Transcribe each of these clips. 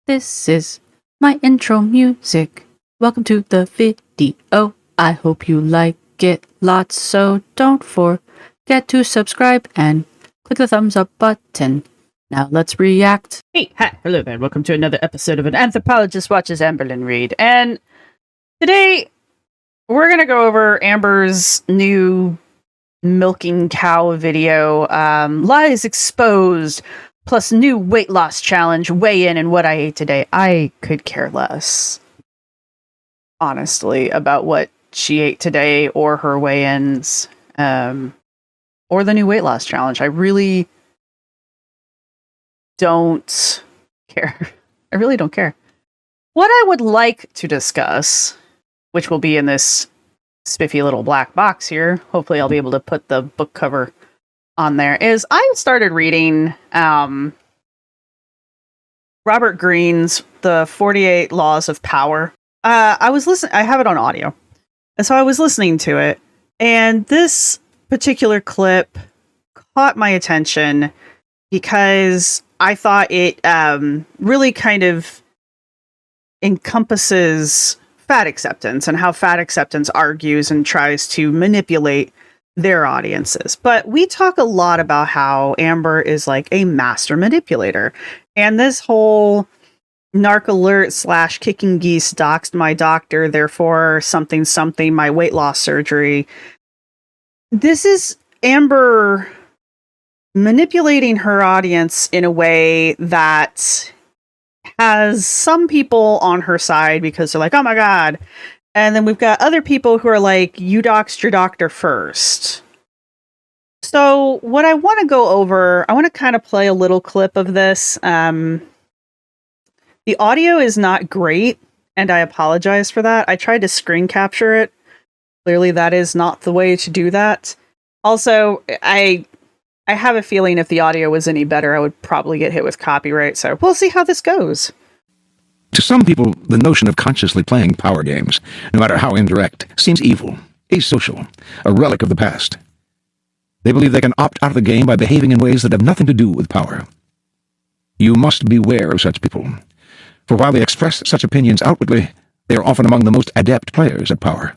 This is my intro music. Welcome to the video. I hope you like it lots, so don't forget to subscribe and click the thumbs up button. Now let's react. Hey, hi, hello there. Welcome to another episode of An Anthropologist Watches Amberlynn Reid. And today we're going to go over Amber's new milking cow video, lies exposed, plus new weight loss challenge, weigh in and what I ate today. I could care less, honestly, about what she ate today or her weigh-ins, or the new weight loss challenge. I really don't care. I really don't care. What I would like to discuss, which will be in this spiffy little black box here, hopefully I'll be able to put the book cover on there, is I started reading Robert Greene's The 48 Laws of Power. I have it on audio, and so I was listening to it, and this particular clip caught my attention because I thought it really kind of encompasses fat acceptance and how fat acceptance argues and tries to manipulate their audiences. But we talk a lot about how Amber is like a master manipulator. And this whole narc alert / kicking geese doxed my doctor, therefore something, my weight loss surgery. This is Amber manipulating her audience in a way that has some people on her side because they're like, oh my God. And then we've got other people who are like, you doxed your doctor first. So what I want to go over, I want to kind of play a little clip of this. The audio is not great, and I apologize for that. I tried to screen capture it. Clearly that is not the way to do that. Also, I have a feeling if the audio was any better, I would probably get hit with copyright. So we'll see how this goes. To some people, the notion of consciously playing power games, no matter how indirect, seems evil, asocial, a relic of the past. They believe they can opt out of the game by behaving in ways that have nothing to do with power. You must beware of such people, for while they express such opinions outwardly, they are often among the most adept players at power.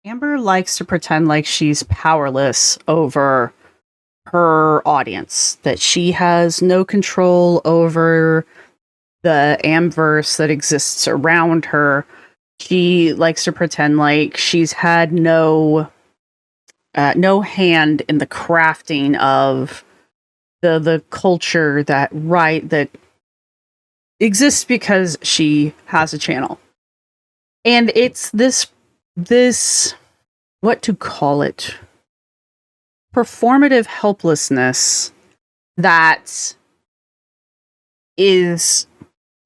Amber likes to pretend like she's powerless over her audience, that she has no control over the Amverse that exists around her. She likes to pretend like she's had no hand in the crafting of the culture that exists because she has a channel. And it's this what to call it? Performative helplessness that is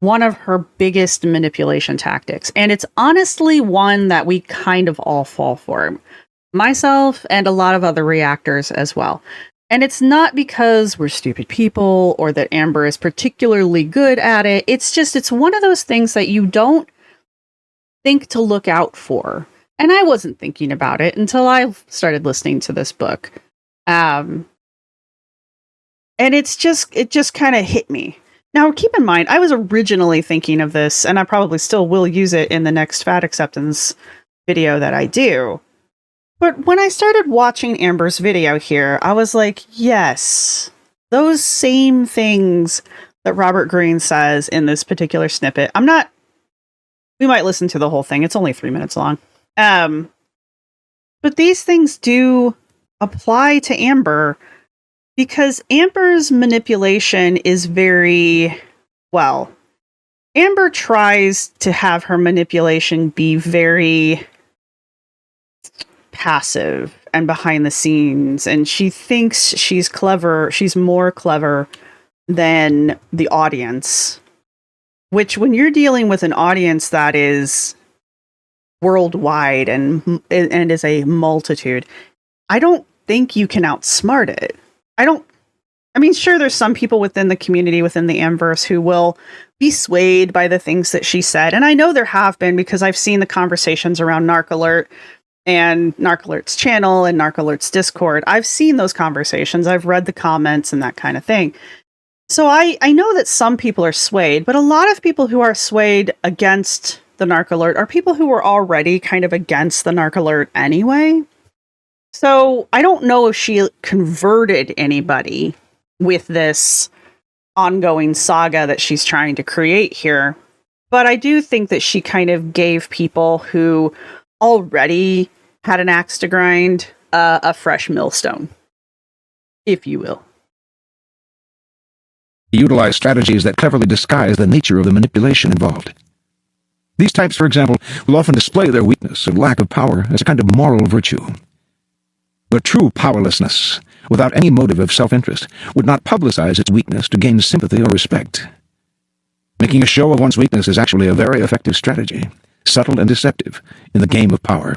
one of her biggest manipulation tactics. And it's honestly one that we kind of all fall for. Myself and a lot of other reactors as well. And it's not because we're stupid people or that Amber is particularly good at it. It's one of those things that you don't think to look out for. And I wasn't thinking about it until I started listening to this book. And it just kind of hit me. Now, keep in mind, I was originally thinking of this, and I probably still will use it in the next fat acceptance video that I do. But when I started watching Amber's video here, I was like, yes, those same things that Robert Greene says in this particular snippet. We might listen to the whole thing. It's only 3 minutes long. But these things do apply to Amber because Amber's manipulation is Amber tries to have her manipulation be very passive and behind the scenes, and she thinks she's clever. She's more clever than the audience, which when you're dealing with an audience that is worldwide and is a multitude, I don't think you can outsmart it. Sure, there's some people within the community, within the Amverse, who will be swayed by the things that she said. And I know there have been, because I've seen the conversations around Narc Alert and Narcalert's channel and Narcalert's Discord, I've seen those conversations. I've read the comments and that kind of thing. So I know that some people are swayed, but a lot of people who are swayed against the Narcalert are people who were already kind of against the Narcalert anyway. So I don't know if she converted anybody with this ongoing saga that she's trying to create here. But I do think that she kind of gave people who already had an axe to grind a fresh millstone, if you will. Utilize strategies that cleverly disguise the nature of the manipulation involved. These types, for example, will often display their weakness or lack of power as a kind of moral virtue. But true powerlessness, without any motive of self-interest, would not publicize its weakness to gain sympathy or respect. Making a show of one's weakness is actually a very effective strategy, subtle and deceptive, in the game of power.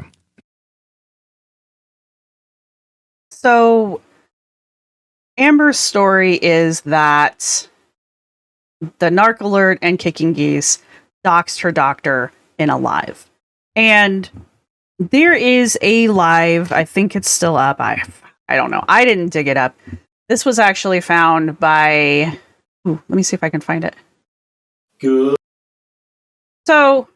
So, Amber's story is that the Narcalert and Kicking Geese doxed her doctor in a live. And there is a live, I think it's still up. I don't know. I didn't dig it up. This was actually found by... Ooh, let me see if I can find it. Good. So,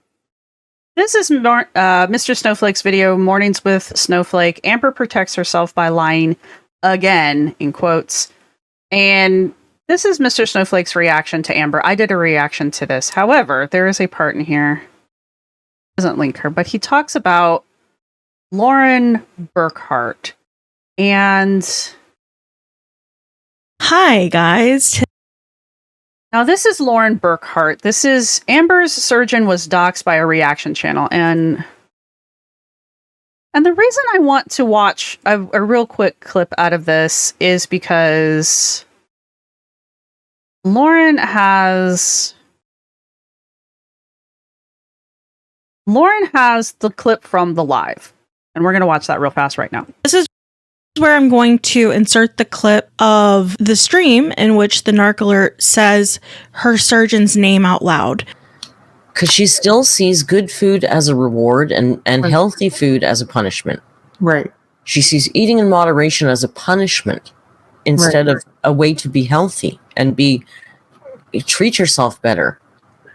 this is Mr. Snowflake's video, Mornings with Snowflake. Amber protects herself by lying again, in quotes. And this is Mr. Snowflake's reaction to Amber. I did a reaction to this. However, there is a part in here. Doesn't link her, but he talks about Lauren Burkhart. And hi, guys. Now, this is Lauren Burkhart. This is Amber's surgeon was doxxed by a reaction channel. And the reason I want to watch a real quick clip out of this is because Lauren has the clip from the live. And we're going to watch that real fast right now. This is where I'm going to insert the clip of the stream in which the Narcalert says her surgeon's name out loud. Because she still sees good food as a reward and healthy food as a punishment. Right. She sees eating in moderation as a punishment instead of a way to be healthy and treat yourself better.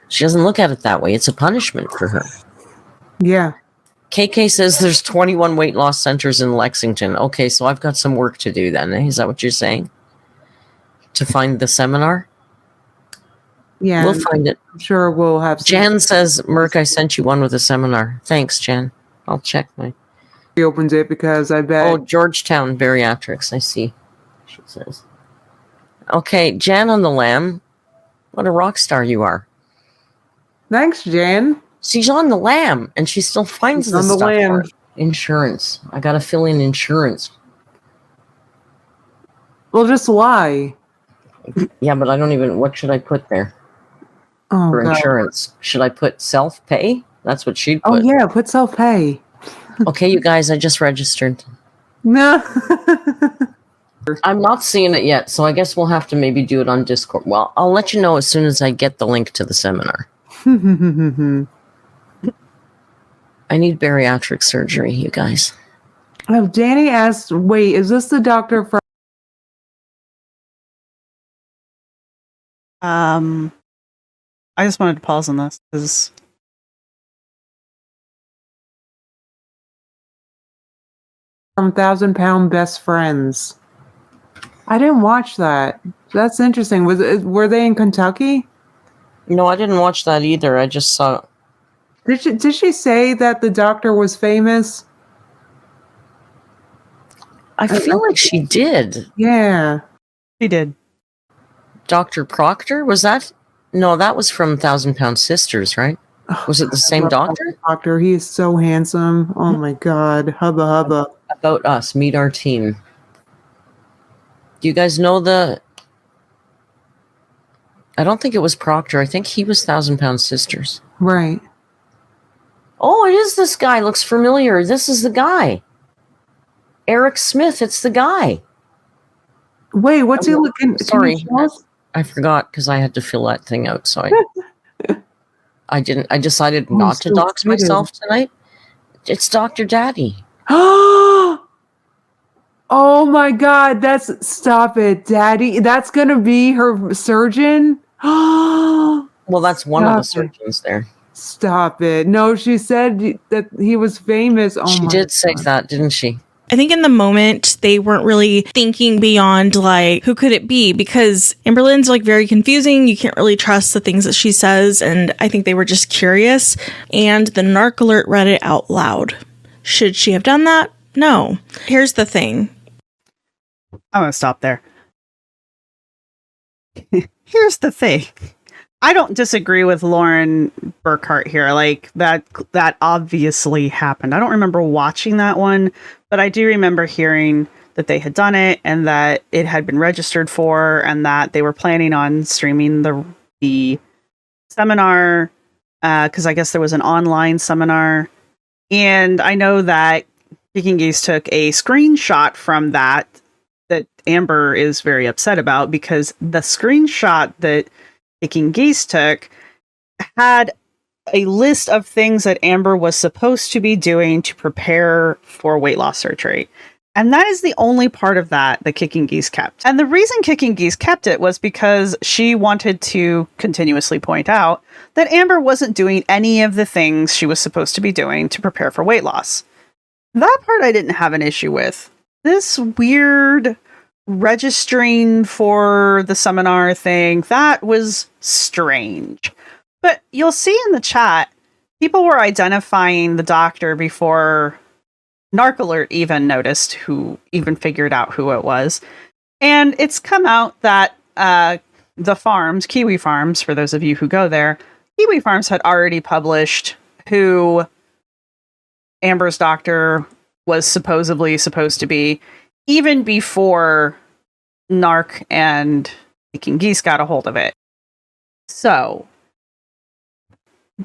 She doesn't look at it that way. It's a punishment for her. Yeah. KK says there's 21 weight loss centers in Lexington. Okay, so I've got some work to do then. Is that what you're saying? To find the seminar? Yeah. We'll find it. I'm sure we'll have some. Jan says, Merc, I sent you one with a seminar. Thanks, Jan. I'll check my... He opens it because I bet... Oh, Georgetown Bariatrics, I see. She says. Okay, Jan on the Lamb. What a rock star you are. Thanks, Jan. She's on the Lamb, and she still finds this stuff. For her. Insurance. I gotta fill in insurance. Well, just lie. Yeah, but I don't even... What should I put there? Oh, for God. Insurance. Should I put self-pay? That's what she'd put. Oh, yeah, put self-pay. Okay, you guys, I just registered. No. I'm not seeing it yet, so I guess we'll have to maybe do it on Discord. Well, I'll let you know as soon as I get the link to the seminar. I need bariatric surgery, you guys. Oh, Danny asked, wait, is this the doctor from... I just wanted to pause on this because from 1,000-Pound Best Friends. I didn't watch that. That's interesting. Were they in Kentucky? No, I didn't watch that either. I just saw... Did she say that the doctor was famous? I feel like she did. Yeah. she did. Dr. Proctor? Was that... No, that was from 1,000-Pound Sisters, right? Was it the same doctor? Doctor, he is so handsome. Oh my God. Hubba hubba. About Us. Meet our team. Do you guys know the... I don't think it was Proctor. I think he was 1,000-Pound Sisters. Right. Oh, it is this guy. Looks familiar. This is the guy. Eric Smith. It's the guy. Wait, what's he looking... Sorry. I forgot because I had to fill that thing out. So I didn't. I decided not to dox myself tonight. It's Dr. Daddy. Oh my God, stop it, Daddy. That's gonna be her surgeon? Well, that's one of the Stop it. surgeons there. Stop it. No, she said that he was famous. Oh She my did say God. that, didn't she? I think in the moment they weren't really thinking beyond like who could it be, because Amberlynn's like very confusing. You can't really trust the things that she says, and I think they were just curious. And the narc alert read it out loud. Should she have done that? No. Here's the thing. I'm gonna stop there. Here's the thing. I don't disagree with Lauren Burkhart here. Like that obviously happened. I don't remember watching that one, but I do remember hearing that they had done it and that it had been registered for and that they were planning on streaming the seminar, because I guess there was an online seminar. And I know that Kicking Geese took a screenshot from that Amber is very upset about, because the screenshot that Kicking Geese took had a list of things that Amber was supposed to be doing to prepare for weight loss surgery. And that is the only part of that Kicking Geese kept. And the reason Kicking Geese kept it was because she wanted to continuously point out that Amber wasn't doing any of the things she was supposed to be doing to prepare for weight loss. That part I didn't have an issue with. This weird registering for the seminar thing, that was strange. But you'll see in the chat, people were identifying the doctor before Narc Alert even noticed, who even figured out who it was. And it's come out that the farms, Kiwi Farms, for those of you who go there, Kiwi Farms had already published who Amber's doctor was supposedly supposed to be, even before Narc and Kicking Geese got a hold of it. So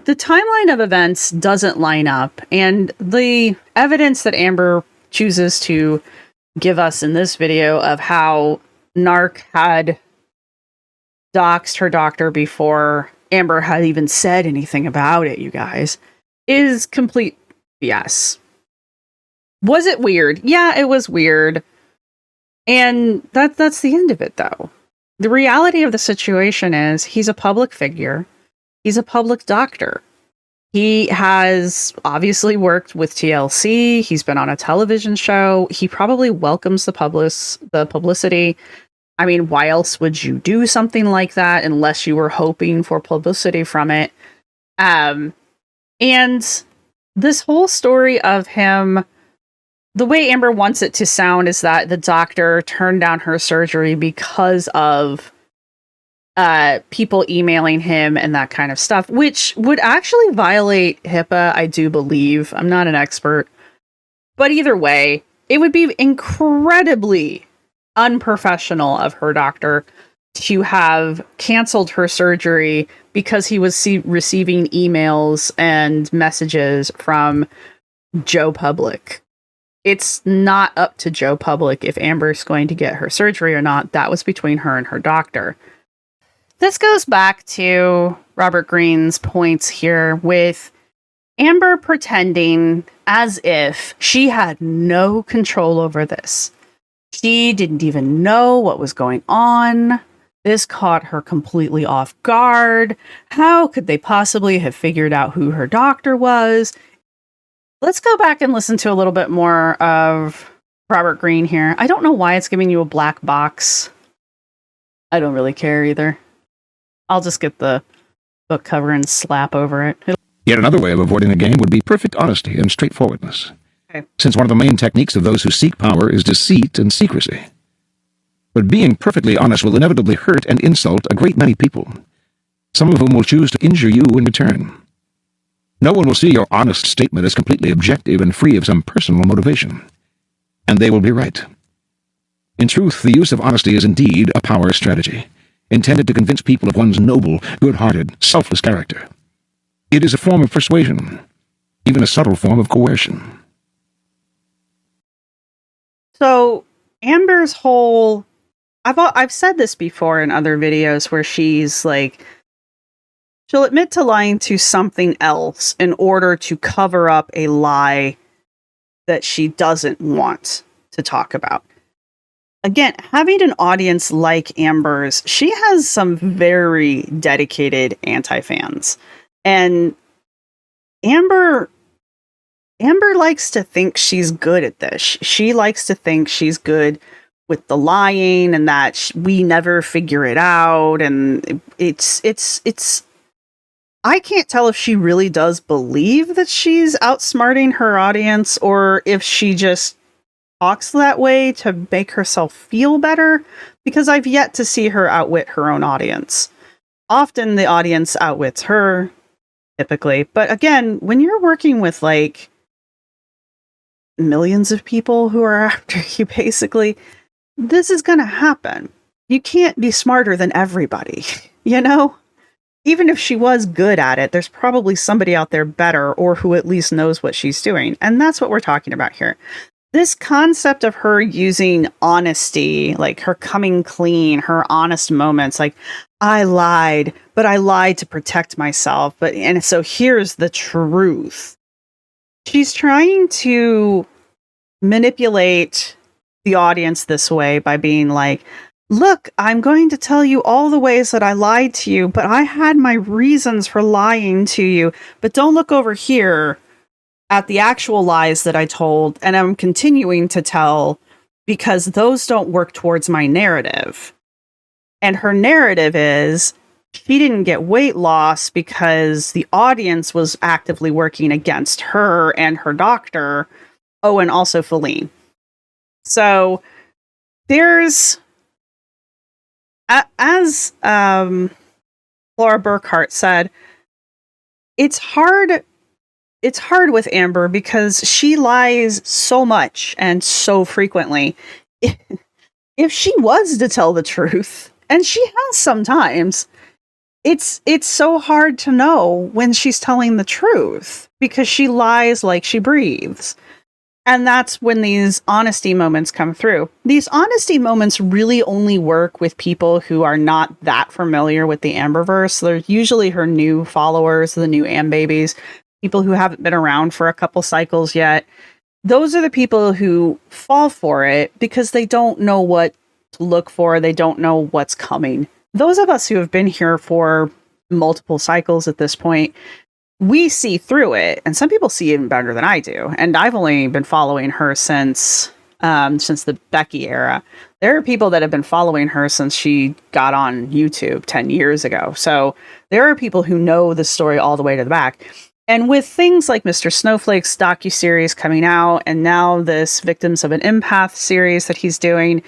the timeline of events doesn't line up, and the evidence that Amber chooses to give us in this video of how Narc had doxed her doctor before Amber had even said anything about it, you guys, is complete BS. Was it weird? Yeah, it was weird. And that's the end of it, though. The reality of the situation is he's a public figure. He's a public doctor. He has obviously worked with TLC. He's been on a television show. He probably welcomes the publicity. I mean, why else would you do something like that unless you were hoping for publicity from it? And this whole story of him, the way Amber wants it to sound is that the doctor turned down her surgery because of people emailing him and that kind of stuff, which would actually violate HIPAA, I do believe. I'm not an expert. But either way, it would be incredibly unprofessional of her doctor to have canceled her surgery because he was receiving emails and messages from Joe Public. It's not up to Joe Public if Amber's going to get her surgery or not. That was between her and her doctor. This goes back to Robert Greene's points here with Amber pretending as if she had no control over this. She didn't even know what was going on. This caught her completely off guard. How could they possibly have figured out who her doctor was? Let's go back and listen to a little bit more of Robert Greene here. I don't know why it's giving you a black box. I don't really care either. I'll just get the book cover and slap over it. Yet another way of avoiding the game would be perfect honesty and straightforwardness. Okay. Since one of the main techniques of those who seek power is deceit and secrecy. But being perfectly honest will inevitably hurt and insult a great many people, some of whom will choose to injure you in return. No one will see your honest statement as completely objective and free of some personal motivation. And they will be right. In truth, the use of honesty is indeed a power strategy, intended to convince people of one's noble, good-hearted, selfless character. It is a form of persuasion, even a subtle form of coercion. So Amber's whole, I've said this before in other videos where she's like, she'll admit to lying to something else in order to cover up a lie that she doesn't want to talk about. Again, having an audience like Amber's, she has some very dedicated anti-fans. And Amber likes to think she's good at this. She likes to think she's good with the lying and that we never figure it out. And it's I can't tell if she really does believe that she's outsmarting her audience or if she just talks that way to make herself feel better, because I've yet to see her outwit her own audience. Often the audience outwits her, typically. But again, when you're working with like millions of people who are after you, basically, this is going to happen. You can't be smarter than everybody, you know? Even if she was good at it, there's probably somebody out there better or who at least knows what she's doing. And that's what we're talking about here. This concept of her using honesty, like her coming clean, her honest moments, like, I lied, but I lied to protect myself. And so here's the truth. She's trying to manipulate the audience this way by being like, look, I'm going to tell you all the ways that I lied to you, but I had my reasons for lying to you. But don't look over here at the actual lies that I told, and I'm continuing to tell because those don't work towards my narrative. And her narrative is she didn't get weight loss because the audience was actively working against her and her doctor. Oh, and also Feline. So there's, as Laura Burkhart said, it's hard with Amber because she lies so much and so frequently. If she was to tell the truth, and she has sometimes, it's so hard to know when she's telling the truth because she lies like she breathes. And that's when these honesty moments come through. These honesty moments really only work with people who are not that familiar with the Amberverse. They're usually her new followers, the new Am babies, people who haven't been around for a couple cycles yet. Those are the people who fall for it because they don't know what to look for. They don't know what's coming. Those of us who have been here for multiple cycles at this point, we see through it, and some people see even better than I do. And I've only been following her since the Becky era. There are people that have been following her since she got on YouTube 10 years ago. So there are people who know the story all the way to the back. And with things like Mr. Snowflake's docuseries coming out, and now this Victims of an Empath series that he's doing,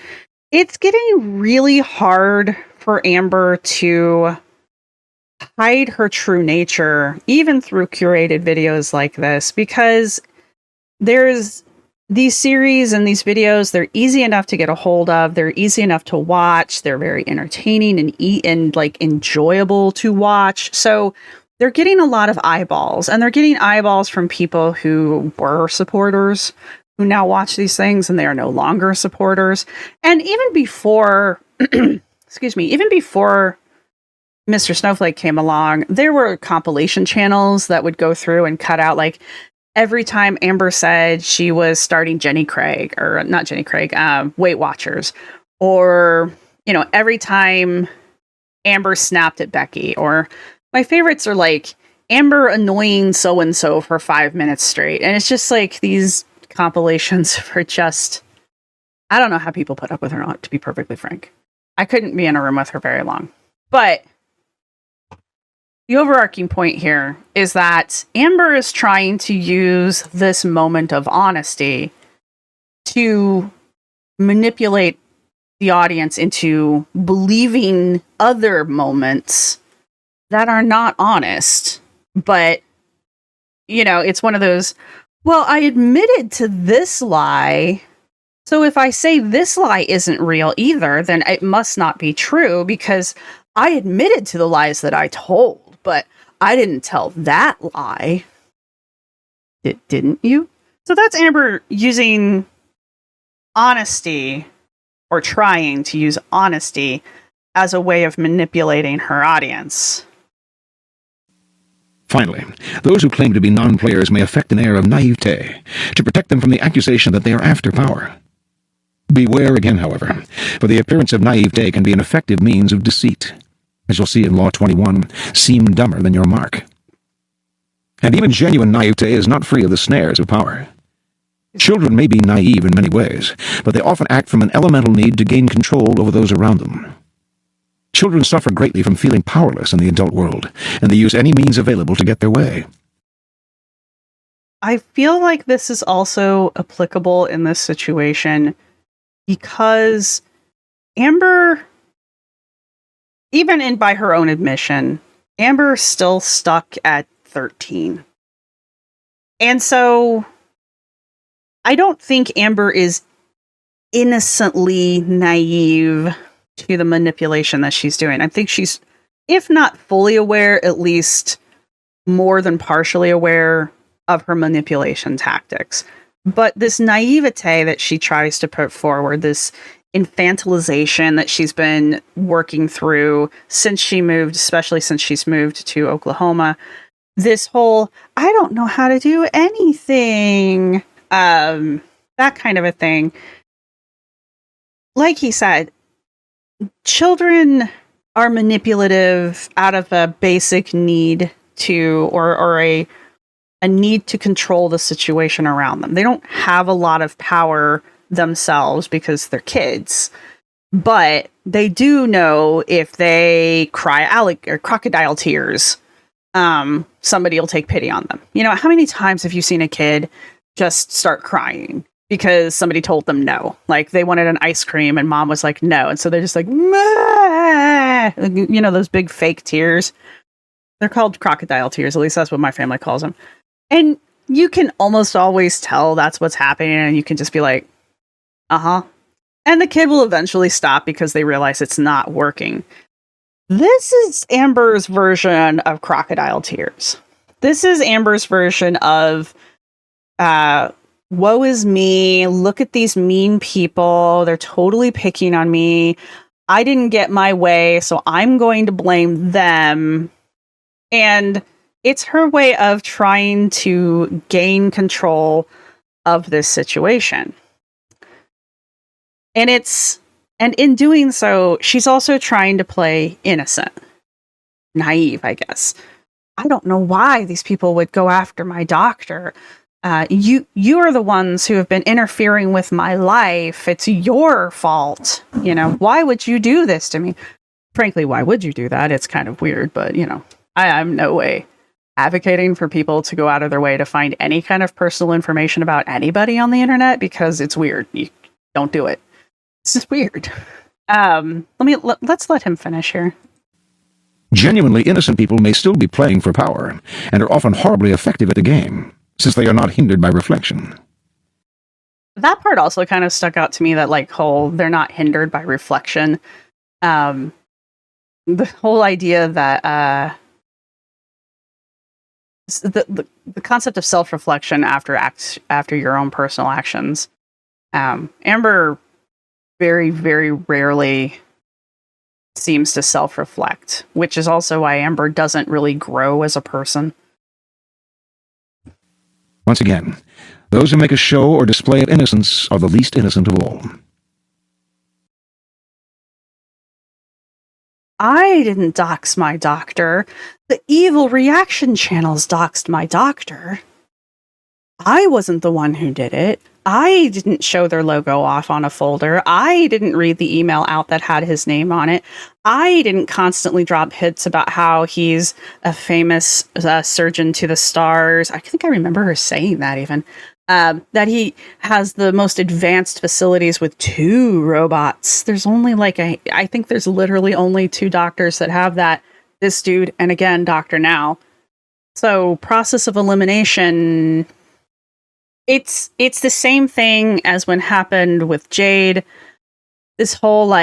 it's getting really hard for Amber to hide her true nature, even through curated videos like this, because there's these series and these videos, they're easy enough to get a hold of. They're easy enough to watch. They're very entertaining and like enjoyable to watch. So they're getting a lot of eyeballs, and they're getting eyeballs from people who were supporters, who now watch these things and they are no longer supporters. And even before, even before Mr. Snowflake came along, there were compilation channels that would go through and cut out, like, every time Amber said she was starting Weight Watchers, or, every time Amber snapped at Becky, or my favorites are like Amber annoying so-and-so for 5 minutes straight. And it's just like these compilations for just, I don't know how people put up with her, not to be perfectly frank. I couldn't be in a room with her very long. But the overarching point here is that Amber is trying to use this moment of honesty to manipulate the audience into believing other moments that are not honest. But, it's one of those, well, I admitted to this lie, so if I say this lie isn't real either, then it must not be true because I admitted to the lies that I told, but I didn't tell that lie. Didn't you? So that's Amber using honesty, or trying to use honesty, as a way of manipulating her audience. Finally, those who claim to be non-players may affect an air of naivete to protect them from the accusation that they are after power. Beware again, however, for the appearance of naivete can be an effective means of deceit. As you'll see in Law 21, seem dumber than your mark. And even genuine naivete is not free of the snares of power. Children may be naive in many ways, but they often act from an elemental need to gain control over those around them. Children suffer greatly from feeling powerless in the adult world, and they use any means available to get their way. I feel like this is also applicable in this situation because Amber, even by her own admission, Amber's still stuck at 13. And so I don't think Amber is innocently naive to the manipulation that she's doing. I think she's, if not fully aware, at least more than partially aware of her manipulation tactics. But this naivete that she tries to put forward, this infantilization that she's been working through since she moved, especially since she's moved to Oklahoma, this whole, I don't know how to do anything, that kind of a thing. Like he said, children are manipulative out of a basic need to, or a need to control the situation around them. They don't have a lot of power themselves because they're kids, but they do know if they cry or crocodile tears, somebody will take pity on them. You know, how many times have you seen a kid just start crying because somebody told them no? Like they wanted an ice cream and mom was like, no. And so they're just like, meh! You know, those big fake tears. They're called crocodile tears. At least that's what my family calls them. And you can almost always tell that's what's happening. And you can just be like, uh-huh. And the kid will eventually stop because they realize it's not working. This is Amber's version of crocodile tears. This is Amber's version of, woe is me. Look at these mean people. They're totally picking on me. I didn't get my way, so I'm going to blame them. And it's her way of trying to gain control of this situation. And in doing so, she's also trying to play innocent. Naive, I guess. I don't know why these people would go after my doctor. You are the ones who have been interfering with my life. It's your fault. You know, why would you do this to me? Frankly, why would you do that? It's kind of weird, but you know, I'm no way advocating for people to go out of their way to find any kind of personal information about anybody on the internet because it's weird. You don't do it. It's just weird. Let's let him finish here. Genuinely innocent people may still be playing for power, and are often horribly effective at the game, since they are not hindered by reflection. That part also kind of stuck out to me, that like whole, they're not hindered by reflection. The whole idea that the concept of self-reflection after your own personal actions. Amber very, very rarely seems to self-reflect, which is also why Amber doesn't really grow as a person. Once again, those who make a show or display of innocence are the least innocent of all. I didn't dox my doctor. The evil reaction channels doxed my doctor. I wasn't the one who did it. I didn't show their logo off on a folder. I didn't read the email out that had his name on it. I didn't constantly drop hits about how he's a famous surgeon to the stars. I think I remember her saying that even. That he has the most advanced facilities with 2 robots. There's only I think there's literally only 2 doctors that have that. This dude, and again, Dr. Now. So, process of elimination. It's the same thing as when happened with Jade. This whole,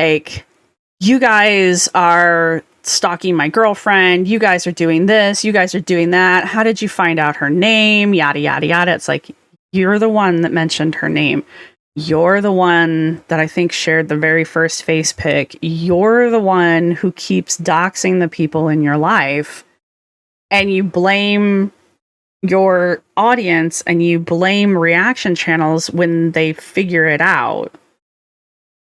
you guys are stalking my girlfriend. You guys are doing this. You guys are doing that. How did you find out her name? Yada, yada, yada. It's like, you're the one that mentioned her name. You're the one that I think shared the very first face pic. You're the one who keeps doxing the people in your life. and you blame your audience and you blame reaction channels when they figure it out.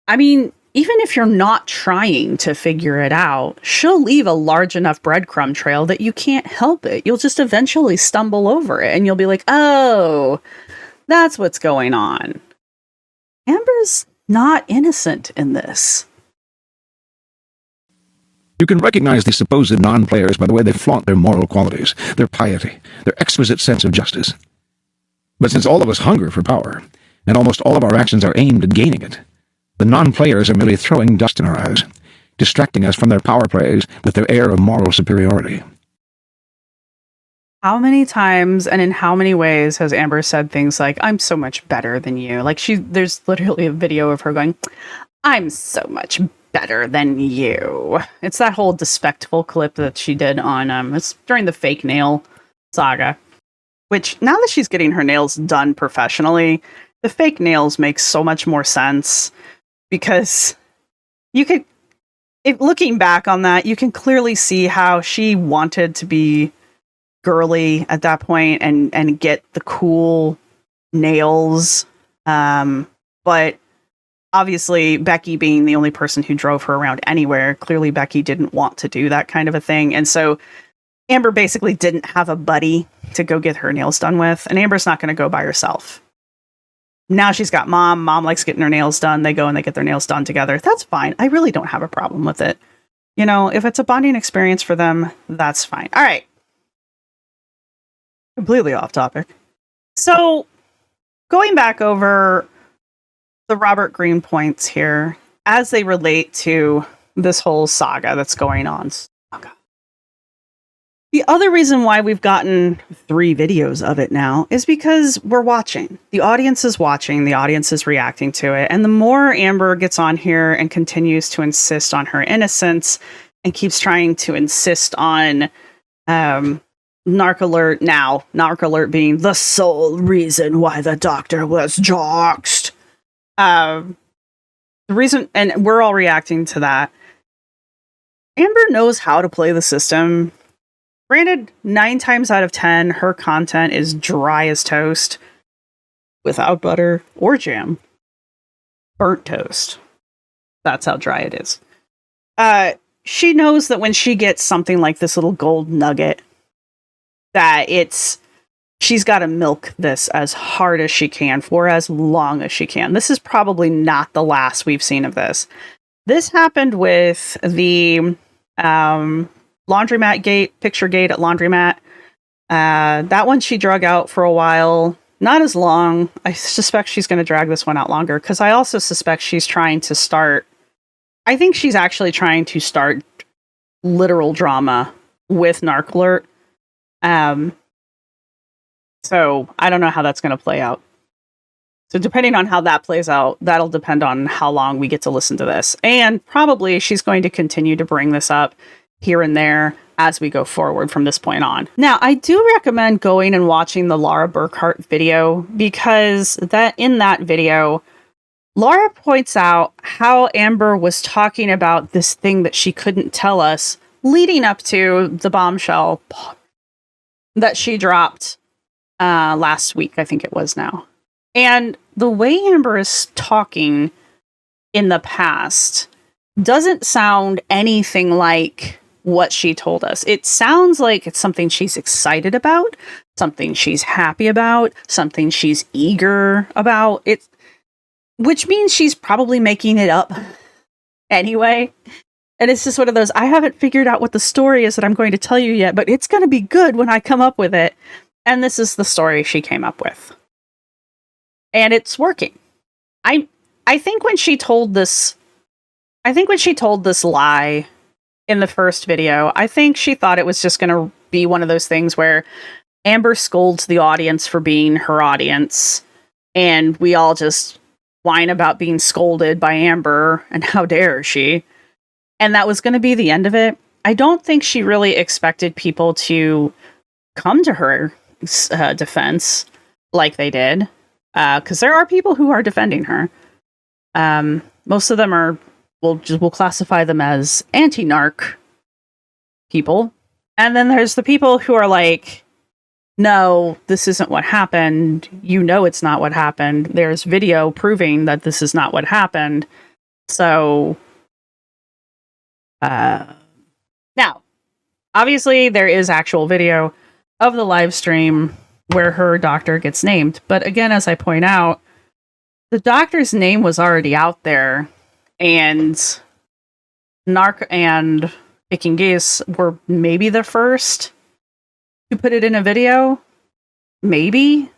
I mean, even if you're not trying to figure it out, she'll leave a large enough breadcrumb trail that you can't help it. You'll just eventually stumble over it and you'll be like, oh, that's what's going on. Amber's not innocent in this. You can recognize these supposed non-players by the way they flaunt their moral qualities, their piety, their exquisite sense of justice. But since all of us hunger for power, and almost all of our actions are aimed at gaining it, the non-players are merely throwing dust in our eyes, distracting us from their power plays with their air of moral superiority. How many times and in how many ways has Amber said things like, I'm so much better than you? Like there's literally a video of her going, I'm so much better than you. It's that whole despectful clip that she did on, it's during the fake nail saga, which now that she's getting her nails done professionally, the fake nails make so much more sense. Because looking back on that, you can clearly see how she wanted to be girly at that point and get the cool nails. But obviously, Becky being the only person who drove her around anywhere, clearly Becky didn't want to do that kind of a thing. And so Amber basically didn't have a buddy to go get her nails done with. And Amber's not going to go by herself. Now she's got mom. Mom likes getting her nails done. They go and they get their nails done together. That's fine. I really don't have a problem with it. You know, if it's a bonding experience for them, that's fine. All right. Completely off topic. So, going back over the Robert Greene points here as they relate to this whole saga that's going on. Saga. The other reason why we've gotten 3 videos of it now is because we're watching. The audience is watching. The audience is reacting to it. And the more Amber gets on here and continues to insist on her innocence and keeps trying to insist on Narc Alert now, Narc Alert being the sole reason why the doctor was doxed. The reason, and we're all reacting to that. Amber knows how to play the system. Granted, 9 times out of 10, her content is dry as toast, without butter or jam. Burnt toast. That's how dry it is. She knows that when she gets something like this little gold nugget, that she's got to milk this as hard as she can for as long as she can. This is probably not the last we've seen of this. This happened with the laundromat gate, picture gate at laundromat. That one she drug out for a while. Not as long. I suspect she's going to drag this one out longer because I also suspect she's trying to start. I think she's actually trying to start literal drama with Narc Alert. So I don't know how that's going to play out. So depending on how that plays out, that'll depend on how long we get to listen to this. And probably she's going to continue to bring this up here and there as we go forward from this point on. Now, I do recommend going and watching the Laura Burkhart video because in that video, Laura points out how Amber was talking about this thing that she couldn't tell us leading up to the bombshell that she dropped last week, I think it was now. And the way Amber is talking in the past doesn't sound anything like what she told us. It sounds like it's something she's excited about, something she's happy about, something she's eager about. Which means she's probably making it up anyway. And it's just one of those, I haven't figured out what the story is that I'm going to tell you yet, but it's going to be good when I come up with it. And this is the story she came up with. And it's working. I think when she told this lie in the first video, I think she thought it was just going to be one of those things where Amber scolds the audience for being her audience, and we all just whine about being scolded by Amber, and how dare she. And that was going to be the end of it. I don't think she really expected people to come to her defense like they did, because there are people who are defending her. Most of them are, we'll classify them as anti-narc people. And then there's the people who are like, no, this isn't what happened. You know it's not what happened. There's video proving that this is not what happened. So, now, obviously there is actual video of the live stream where her doctor gets named. But again, as I point out, the doctor's name was already out there, and Narc and Kicking Geese were maybe the first to put it in a video. Maybe.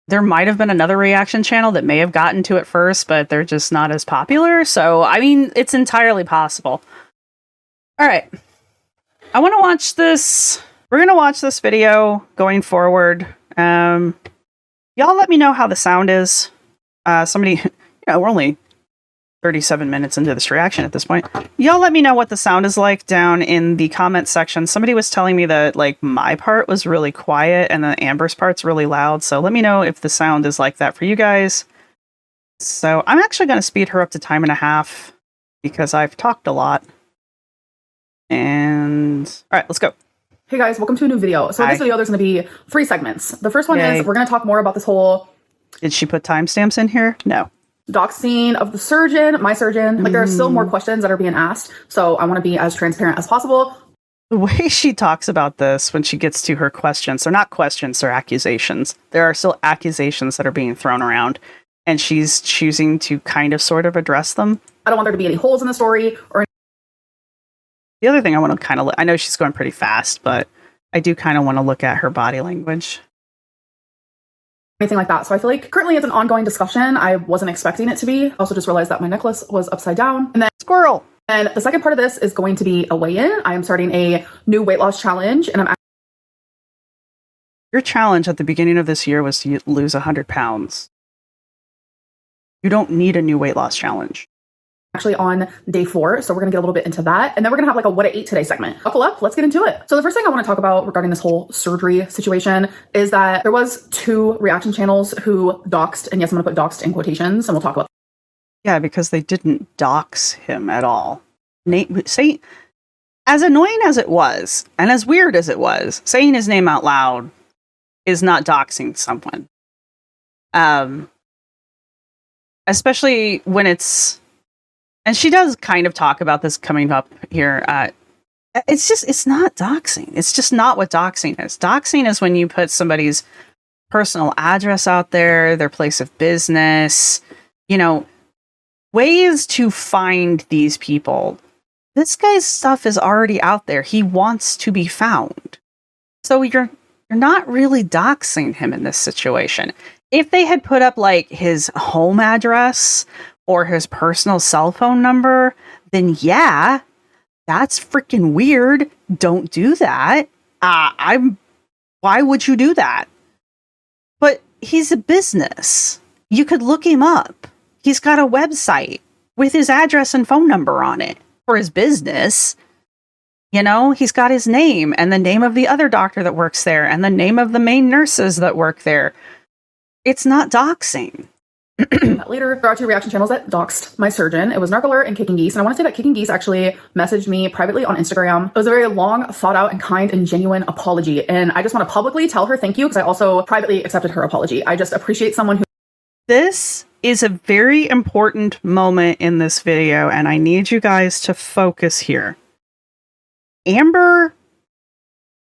There might have been another reaction channel that may have gotten to it first, but they're just not as popular. So, I mean, it's entirely possible. All right. I want to watch this. We're going to watch this video going forward. Y'all let me know how the sound is. Somebody, we're only 37 minutes into this reaction at this point. Y'all let me know what the sound is like down in the comments section. Somebody was telling me that like my part was really quiet and the Amber's part's really loud. So let me know if the sound is like that for you guys. So I'm actually going to speed her up to 1.5 because I've talked a lot. And all right, let's go. Hey guys, welcome to a new video. So Hi. this video, there's going to be 3 segments. The first one Yay. is we're going to talk more about this whole Did she put timestamps in here? No. doxing of the surgeon, my surgeon. Like there are still more questions that are being asked. So I want to be as transparent as possible. The way she talks about this when she gets to her questions, they're not questions, they're accusations. There are still accusations that are being thrown around, and she's choosing to kind of sort of address them. I don't want there to be any holes in the story or The other thing I want to kind of I know she's going pretty fast, but I do kind of want to look at her body language. anything like that. So I feel like currently it's an ongoing discussion. I wasn't expecting it to be. I also just realized that my necklace was upside down. And then Squirrel! and the second part of this is going to be a weigh-in. I am starting a new weight loss challenge, and I'm Your challenge at the beginning of this year was to lose 100 pounds. You don't need a new weight loss challenge. actually on day 4, so we're gonna get a little bit into that, and then we're gonna have like a what I ate today segment. Buckle up, let's get into it. So the first thing I want to talk about regarding this whole surgery situation is that there was 2 reaction channels who doxed, and yes, I'm gonna put doxed in quotations, and we'll talk about Yeah, because they didn't dox him at all. Say, as annoying as it was, and as weird as it was, saying his name out loud is not doxing someone. Especially when it's, and she does kind of talk about this coming up here. It's not doxing. It's just not what doxing is. Doxing is when you put somebody's personal address out there, their place of business, ways to find these people. This guy's stuff is already out there. He wants to be found. So you're not really doxing him in this situation. If they had put up like his home address or his personal cell phone number, then yeah, that's freaking weird. Don't do that. Why would you do that? But he's a business. You could look him up. He's got a website with his address and phone number on it for his business. He's got his name and the name of the other doctor that works there and the name of the main nurses that work there. It's not doxing. that later. There are 2 reaction channels that doxed my surgeon. It was Narc Alert and Kicking Geese, and I want to say that Kicking Geese actually messaged me privately on Instagram. It was a very long, thought out, and kind and genuine apology, and I just want to publicly tell her thank you because I also privately accepted her apology. I just appreciate someone who This is a very important moment in this video, and I need you guys to focus here. Amber,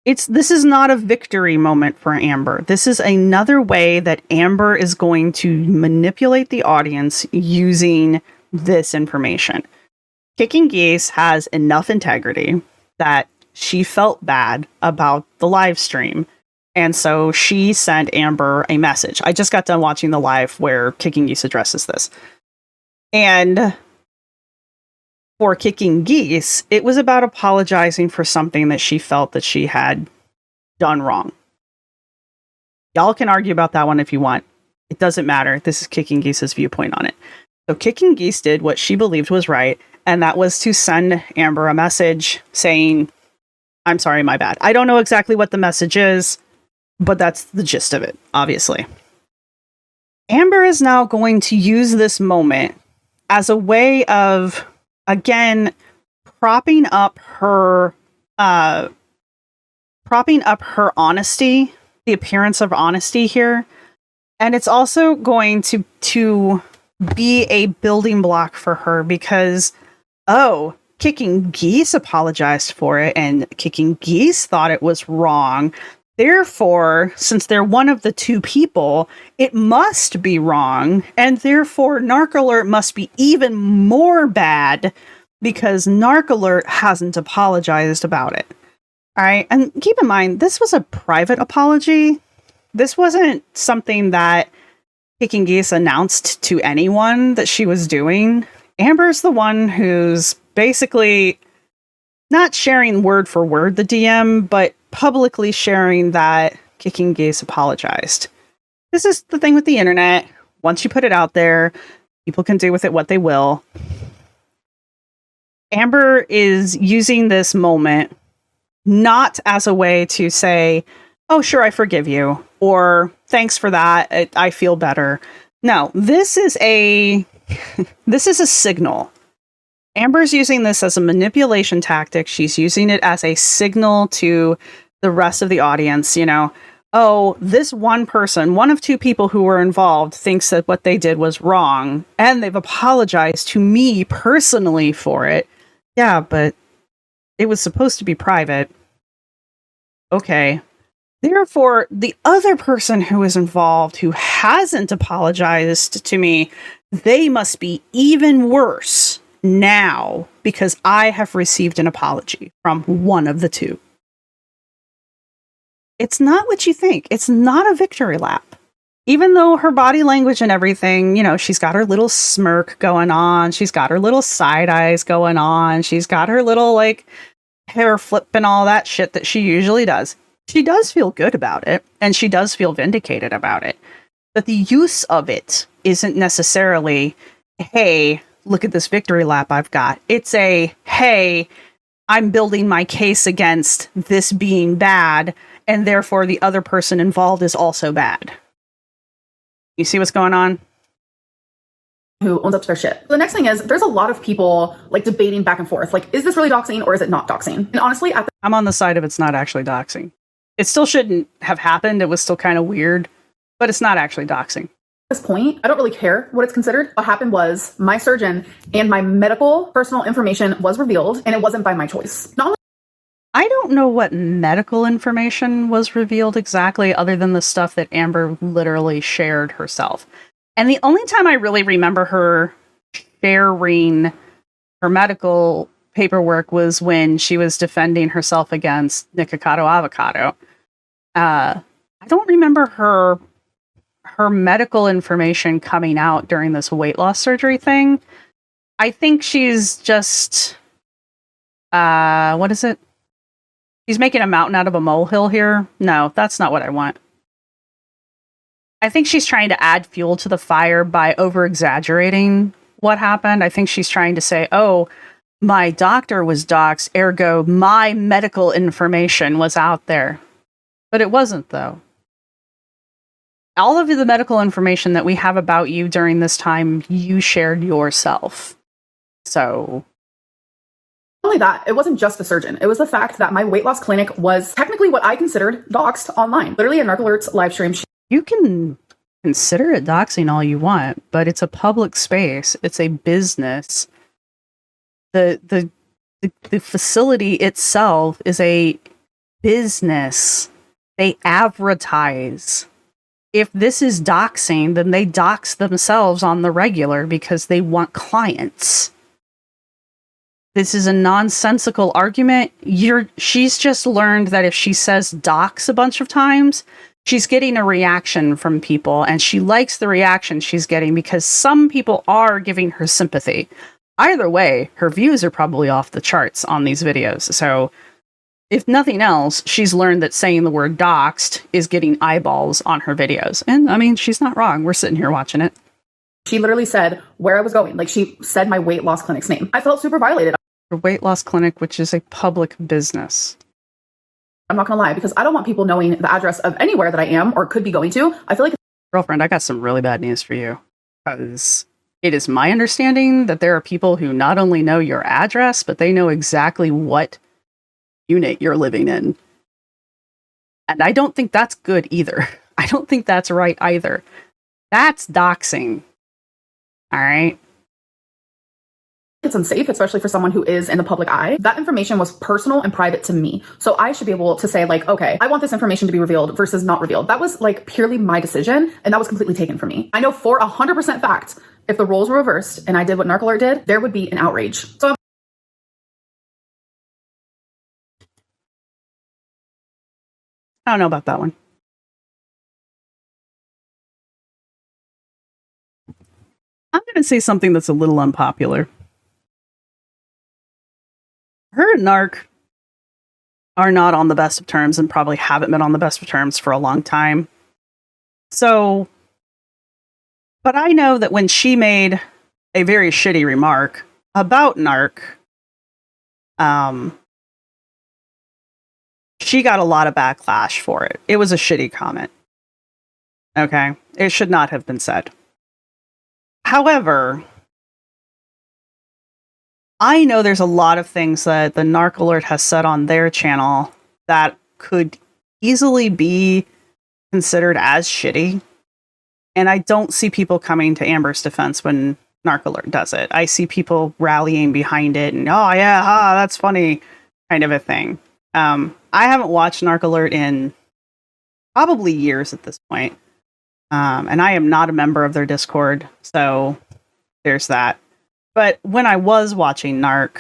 this is not a victory moment for Amber. This is another way that Amber is going to manipulate the audience using this information. Kicking Geese has enough integrity that she felt bad about the live stream. And so she sent Amber a message. I just got done watching the live where Kicking Geese addresses this. And for Kicking Geese, it was about apologizing for something that she felt that she had done wrong. Y'all can argue about that one if you want. It doesn't matter. This is Kicking Geese's viewpoint on it. So Kicking Geese did what she believed was right, and that was to send Amber a message saying, I'm sorry, my bad. I don't know exactly what the message is, but that's the gist of it, obviously. Amber is now going to use this moment as a way of, again, propping up her propping up her honesty, the appearance of honesty here. And it's also going to be a building block for her because, oh, Kicking Geese apologized for it and Kicking Geese thought it was wrong. Therefore, since they're one of the two people, it must be wrong. And therefore, Narc Alert must be even more bad because Narc Alert hasn't apologized about it. All right. And keep in mind, this was a private apology. This wasn't something that Kicking Geese announced to anyone that she was doing. Amber's the one who's basically not sharing word for word the DM, but publicly sharing that Kicking Geese apologized. This is the thing with the internet. Once you put it out there, people can do with it what they will. Amber is using this moment not as a way to say, oh, sure, I forgive you, or thanks for that, I feel better. No, this is a signal. Amber's using this as a manipulation tactic. She's using it as a signal to the rest of the audience, you know, oh, this one person, one of two people who were involved thinks that what they did was wrong, and they've apologized to me personally for it. Yeah, but it was supposed to be private. Okay. Therefore, the other person who is involved who hasn't apologized to me, they must be even worse now because I have received an apology from one of the two. It's not what you think. It's not a victory lap. Even though her body language and everything, you know, she's got her little smirk going on. She's got her little side eyes going on. She's got her little, like, hair flip and all that shit that she usually does. She does feel good about it, and she does feel vindicated about it. But the use of it isn't necessarily, hey, look at this victory lap I've got. It's a, hey, I'm building my case against this being bad, and therefore the other person involved is also bad. You see what's going on? Who owns up to their shit. The next thing is there's a lot of people like debating back and forth. Like, is this really doxing or is it not doxing? And honestly, I'm on the side of it's not actually doxing. It still shouldn't have happened. It was still kind of weird, but it's not actually doxing. At this point, I don't really care what it's considered. What happened was my surgeon and my medical personal information was revealed, and it wasn't by my choice. Not only I don't know what medical information was revealed exactly, other than the stuff that Amber literally shared herself. And the only time I really remember her sharing her medical paperwork was when she was defending herself against Nikocado Avocado. I don't remember her medical information coming out during this weight loss surgery thing. I think she's just, what is it? She's making a mountain out of a molehill here. No, that's not what I want. I think she's trying to add fuel to the fire by over-exaggerating what happened. I think she's trying to say, oh, my doctor was doxxed, ergo my medical information was out there. But it wasn't, though. All of the medical information that we have about you during this time, you shared yourself. So... Not only that, it wasn't just the surgeon. It was the fact that my weight loss clinic was technically what I considered doxed online. Literally a Narc Alerts live stream. You can consider it doxing all you want, but it's a public space. It's a business. The facility itself is a business. They advertise. If this is doxing, then they dox themselves on the regular because they want clients. This is a nonsensical argument. She's just learned that if she says dox a bunch of times, she's getting a reaction from people, and she likes the reaction she's getting because some people are giving her sympathy. Either way, her views are probably off the charts on these videos. So, if nothing else, she's learned that saying the word doxed is getting eyeballs on her videos. And, I mean, she's not wrong. We're sitting here watching it. She literally said where I was going. Like, she said my weight loss clinic's name. I felt super violated. Her weight loss clinic, which is a public business. I'm not gonna lie, because I don't want people knowing the address of anywhere that I am or could be going to. I feel like... Girlfriend, I got some really bad news for you. Because it is my understanding that there are people who not only know your address, but they know exactly what unit you're living in. And I don't think that's good either. I don't think that's right either. That's doxing. All right. It's unsafe, especially for someone who is in the public eye. That information was personal and private to me. So I should be able to say like, okay, I want this information to be revealed versus not revealed. That was like purely my decision. And that was completely taken from me. I know for 100% fact, if the roles were reversed and I did what Narcolert did, there would be an outrage. So I don't know about that one. I'm going to say something that's a little unpopular. Her and Narc are not on the best of terms and probably haven't been on the best of terms for a long time. So, but I know that when she made a very shitty remark about Narc, she got a lot of backlash for it. It was a shitty comment. Okay? It should not have been said. However, I know there's a lot of things that the Narc Alert has said on their channel that could easily be considered as shitty. And I don't see people coming to Amber's defense when Narc Alert does it. I see people rallying behind it and, oh yeah, that's funny, kind of a thing. I haven't watched Narc Alert in probably years at this point. And I am not a member of their Discord, so there's that. But when I was watching Narc,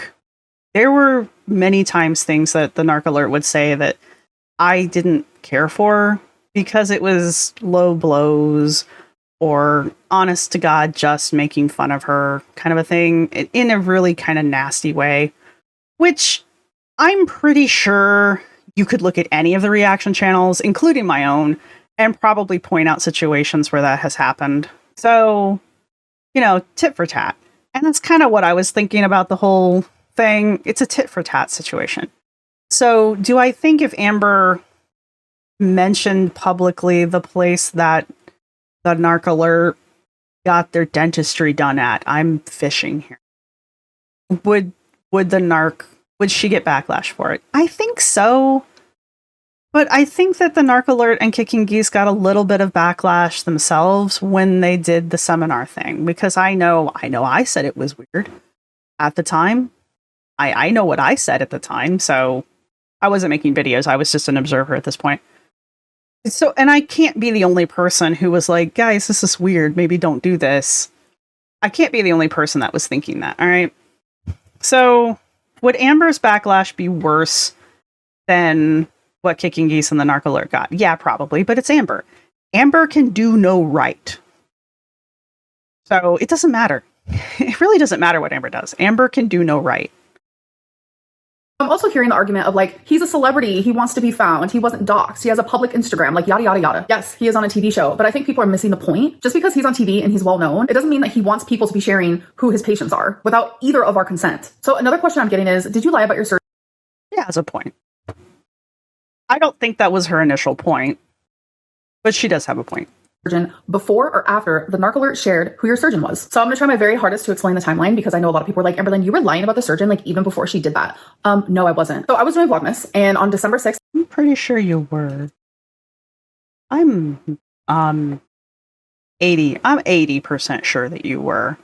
there were many times things that the Narc Alert would say that I didn't care for because it was low blows or honest to God just making fun of her kind of a thing in a really kind of nasty way, which I'm pretty sure you could look at any of the reaction channels, including my own, and probably point out situations where that has happened. So, tit for tat. And that's kind of what I was thinking about the whole thing. It's a tit for tat situation. So do I think if Amber mentioned publicly the place that the Narc Alert got their dentistry done at, I'm fishing here. Would she get backlash for it? I think so. But I think that the Narc Alert and Kicking Geese got a little bit of backlash themselves when they did the seminar thing, because I know I said it was weird at the time. I know what I said at the time, so I wasn't making videos. I was just an observer at this point. So, and I can't be the only person who was like, guys, this is weird. Maybe don't do this. I can't be the only person that was thinking that. All right. So would Amber's backlash be worse than what Kicking Geese and the Narc Alert got? Yeah, probably, but it's Amber. Amber can do no right. So it doesn't matter. It really doesn't matter what Amber does. Amber can do no right. I'm also hearing the argument of like, he's a celebrity, he wants to be found, he wasn't doxxed, he has a public Instagram, like yada, yada, yada. Yes, he is on a TV show, but I think people are missing the point. Just because he's on TV and he's well known, it doesn't mean that he wants people to be sharing who his patients are without either of our consent. So another question I'm getting is, did you lie about your surgery? Yeah, has a point. I don't think that was her initial point, but she does have a point. Surgeon before or after the Narc Alert shared who your surgeon was. So I'm going to try my very hardest to explain the timeline, because I know a lot of people are like, Amberlynn, you were lying about the surgeon like even before she did that. No, I wasn't. So I was doing Vlogmas, and on December 6th, I'm pretty sure you were. I'm 80% sure that you were.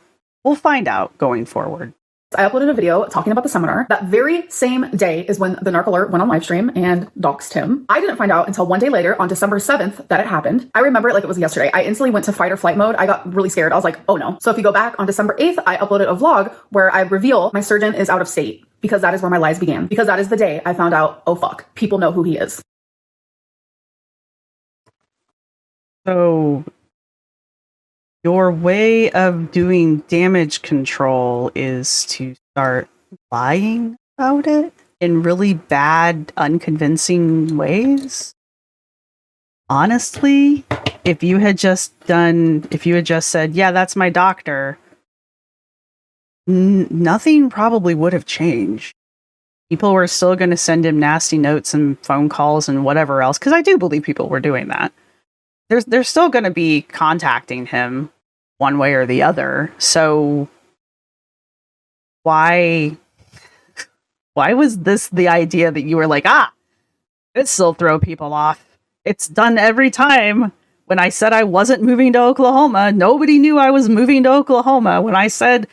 We'll find out going forward. I uploaded a video talking about the seminar. That very same day is when the Narc Alert went on live stream and doxed him. I didn't find out until one day later on December 7th that it happened. I remember it like it was yesterday. I instantly went to fight or flight mode. I got really scared. I was like, oh no. So if you go back on December 8th, I uploaded a vlog where I reveal my surgeon is out of state, because that is where my lies began. Because that is the day I found out, oh fuck, people know who he is. So your way of doing damage control is to start lying about it in really bad, unconvincing ways? Honestly, if you had just said, yeah, that's my doctor, nothing probably would have changed. People were still going to send him nasty notes and phone calls and whatever else, because I do believe people were doing that. They're still going to be contacting him one way or the other. So why Why was this the idea that you were like, this will throw people off? It's done every time. When I said I wasn't moving to Oklahoma, nobody knew I was moving to Oklahoma. When I said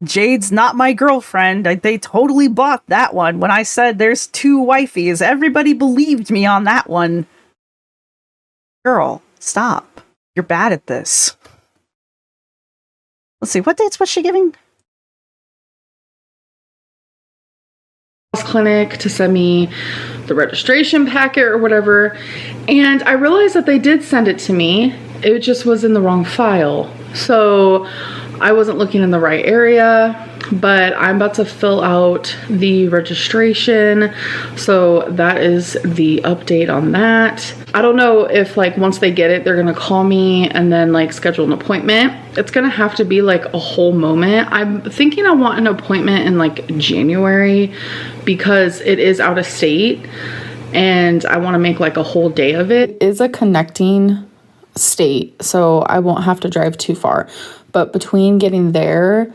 Jade's not my girlfriend, they totally bought that one. When I said there's 2 wifeys, everybody believed me on that one. Girl, stop. You're bad at this. Let's see, what dates was she giving? Clinic to send me the registration packet or whatever, and I realized that they did send it to me. It just was in the wrong file, so I wasn't looking in the right area. But I'm about to fill out the registration, so that is the update on that. I don't know if like once they get it, they're gonna call me and then like schedule an appointment. It's gonna have to be like a whole moment. I'm thinking I want an appointment in like January because it is out of state and I want to make like a whole day of it. It is a connecting state, so I won't have to drive too far. But between getting there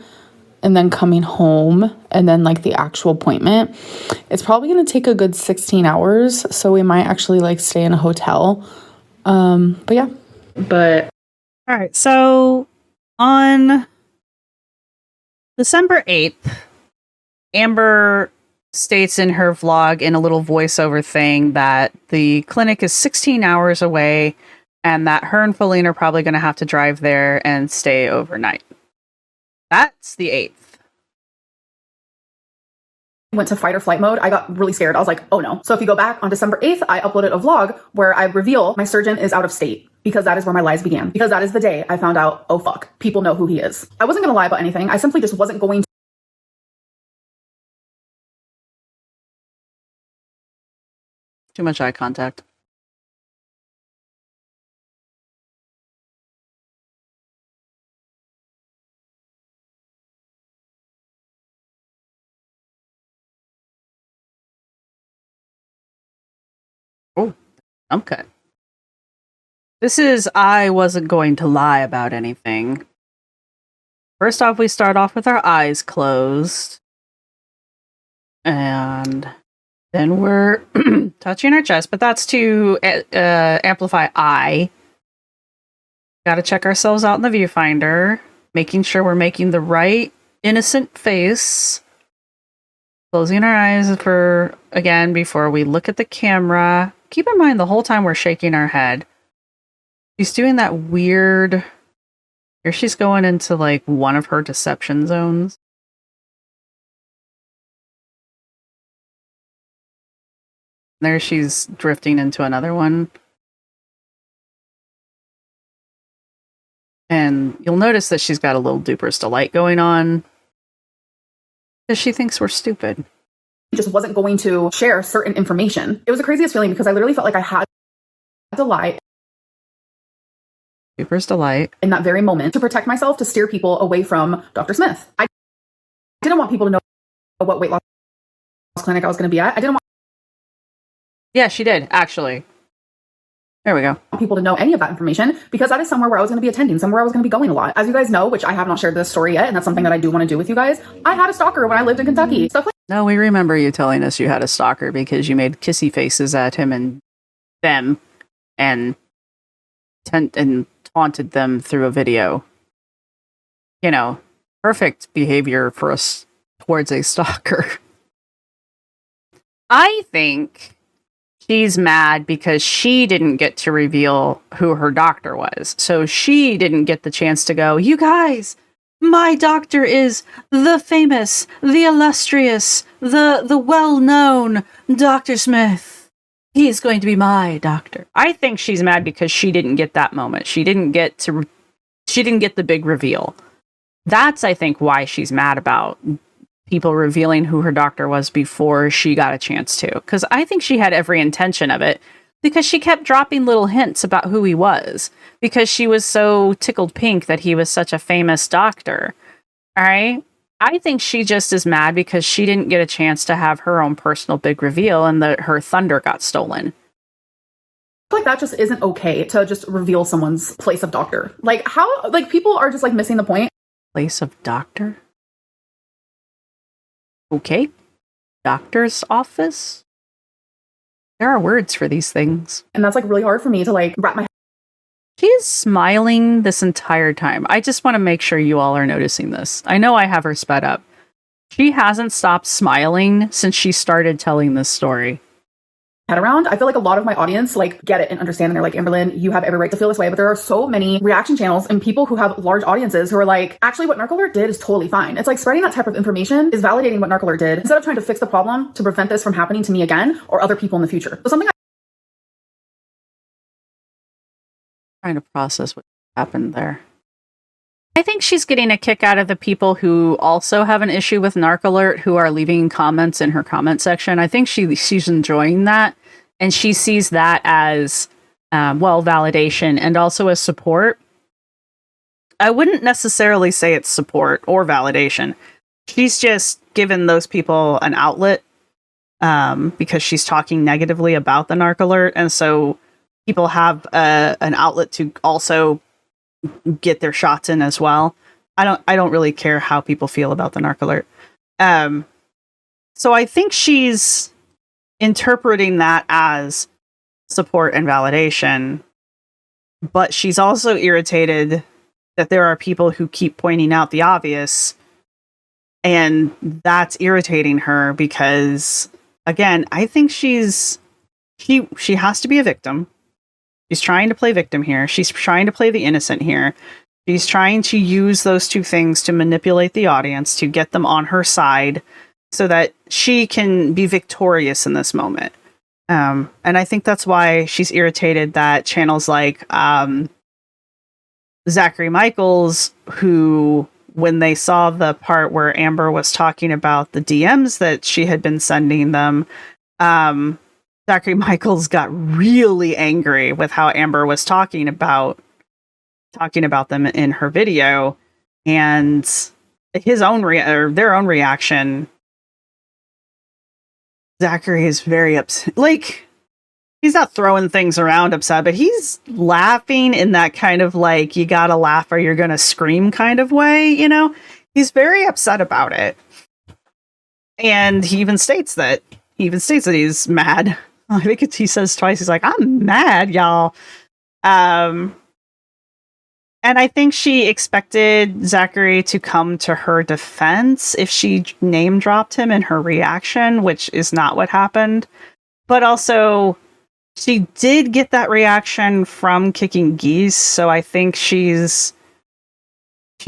and then coming home and then like the actual appointment, it's probably going to take a good 16 hours. So we might actually like stay in a hotel. But yeah. But all right. So on December 8th, Amber states in her vlog in a little voiceover thing that the clinic is 16 hours away and that her and Feline are probably going to have to drive there and stay overnight. That's the 8th. Went to fight or flight mode. I got really scared. I was like, oh no. So if you go back on December 8th, I uploaded a vlog where I reveal my surgeon is out of state because that is where my lies began. Because that is the day I found out, oh fuck, people know who he is. I wasn't going to lie about anything. I simply just wasn't going to. Too much eye contact. Oh, okay. This is I wasn't going to lie about anything. First off, we start off with our eyes closed. And then we're touching our chest, but that's to amplify I. Gotta check ourselves out in the viewfinder, making sure we're making the right innocent face. Closing our eyes for, again, before we look at the camera. Keep in mind the whole time we're shaking our head. She's doing that weird... Here she's going into, like, one of her deception zones. There she's drifting into another one. And you'll notice that she's got a little duper's delight going on. Because she thinks we're stupid. Just wasn't going to share certain information. It was the craziest feeling because I literally felt like I had to lie. Duper's delight. In that very moment to protect myself, to steer people away from Dr. Smith. I didn't want people to know what weight loss clinic I was going to be at. I didn't want Yeah, she did, actually. There we go. people to know any of that information because that is somewhere where I was going to be attending, somewhere I was going to be going a lot. As you guys know, which I have not shared this story yet, and that's something that I do want to do with you guys, I had a stalker when I lived in Kentucky. Stuff like No, we remember you telling us you had a stalker because you made kissy faces at him and them and taunted them through a video. You know, perfect behavior for us towards a stalker. I think she's mad because she didn't get to reveal who her doctor was. So she didn't get the chance to go, you guys, my doctor is the famous, the illustrious, the well-known Dr. Smith. He's going to be my doctor. I think she's mad because she didn't get that moment. She didn't get the big reveal. That's, I think, why she's mad about people revealing who her doctor was before she got a chance to. Because I think she had every intention of it because she kept dropping little hints about who he was because she was so tickled pink that he was such a famous doctor. All right? I think she just is mad because she didn't get a chance to have her own personal big reveal and her thunder got stolen. like that just isn't okay to just reveal someone's place of doctor. Like how, like people are just like missing the point. Place of doctor? Okay. doctor's office? There are words for these things. And that's like really hard for me to like wrap my She's smiling this entire time. I just want to make sure you all are noticing this. I know I have her sped up. She hasn't stopped smiling since she started telling this story. head around. I feel like a lot of my audience like get it and understand, and they're like, Amberlynn, you have every right to feel this way. But there are so many reaction channels and people who have large audiences who are like, actually what Narcolert did is totally fine. It's like spreading that type of information is validating what Narcolert did instead of trying to fix the problem to prevent this from happening to me again or other people in the future. So something Trying to process what happened there. I think she's getting a kick out of the people who also have an issue with Narcolert who are leaving comments in her comment section. I think she's enjoying that, and she sees that as validation and also as support. I wouldn't necessarily say it's support or validation. She's just given those people an outlet because she's talking negatively about the Narcolert, and so people have an outlet to also get their shots in as well. I don't really care how people feel about the Narcolert. So I think she's interpreting that as support and validation, but she's also irritated that there are people who keep pointing out the obvious, and that's irritating her because, again, I think she has to be a victim. She's trying to play victim here. She's trying to play the innocent here. She's trying to use those two things to manipulate the audience, to get them on her side so that she can be victorious in this moment. And I think that's why she's irritated that channels like Zachary Michaels, who, when they saw the part where Amber was talking about the DMs that she had been sending them, Zachary Michaels got really angry with how Amber was talking about them in her video, and his own their own reaction. Zachary is very upset. Like, he's not throwing things around upset, but he's laughing in that kind of like, you gotta laugh or you're gonna scream kind of way, you know? He's very upset about it. And he even states that he's mad. I think he says twice, he's like, I'm mad, y'all. And I think she expected Zachary to come to her defense if she name dropped him in her reaction, which is not what happened. But also, she did get that reaction from Kicking Geese, so I think she's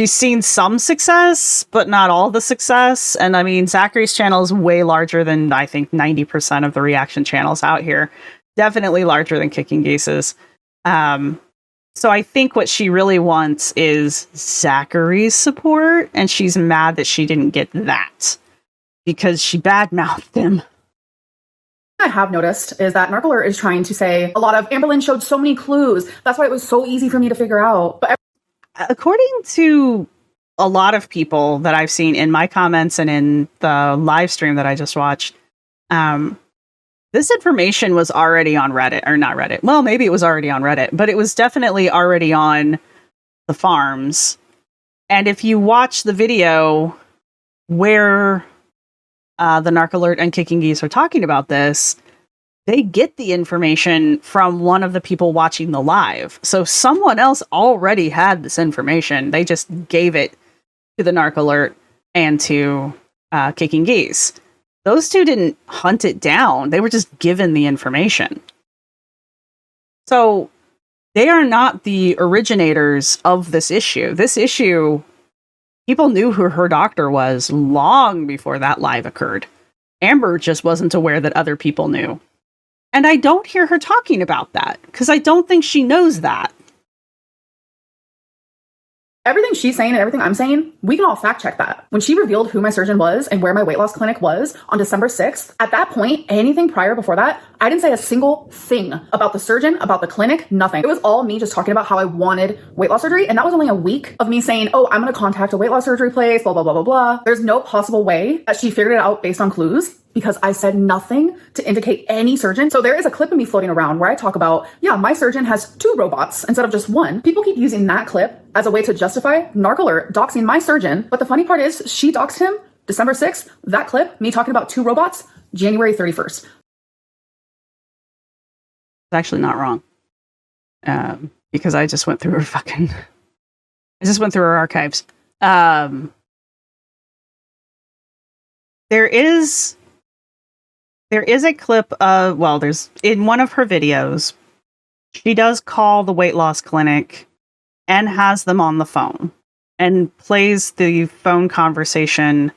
seen some success, but not all the success. And I mean, Zachary's channel is way larger than, I think, 90% of the reaction channels out here. Definitely larger than Kicking Geese's. So I think what she really wants is Zachary's support, and she's mad that she didn't get that because she badmouthed him. I have noticed is that Narcolert is trying to say a lot of Amberlynn showed so many clues. That's why it was so easy for me to figure out. But according to a lot of people that I've seen in my comments and in the live stream that I just watched, this information was already on Reddit, or not Reddit. Well, maybe it was already on Reddit, but it was definitely already on the farms. And if you watch the video where the Narcolert and Kicking Geese are talking about this, they get the information from one of the people watching the live. So someone else already had this information. They just gave it to the Narcolert and to Kicking Geese. Those two didn't hunt it down. They were just given the information. So they are not the originators of this issue. This issue, people knew who her doctor was long before that live occurred. Amber just wasn't aware that other people knew. And I don't hear her talking about that, because I don't think she knows that. everything she's saying and everything I'm saying, we can all fact check that. When she revealed who my surgeon was and where my weight loss clinic was on December 6th, at that point, anything prior before that, I didn't say a single thing about the surgeon, about the clinic, nothing. It was all me just talking about how I wanted weight loss surgery. And that was only a week of me saying, oh, I'm going to contact a weight loss surgery place, blah, blah, blah, blah, blah. There's no possible way that she figured it out based on clues, because I said nothing to indicate any surgeon. So there is a clip of me floating around where I talk about, yeah, my surgeon has 2 robots instead of just 1. People keep using that clip as a way to justify Narcolert doxing my surgeon. But the funny part is she doxed him December 6th, that clip, me talking about 2 robots, January 31st. It's actually not wrong. Because I just went through her archives. There is a clip of, well, there's in one of her videos, she does call the weight loss clinic and has them on the phone and plays the phone conversation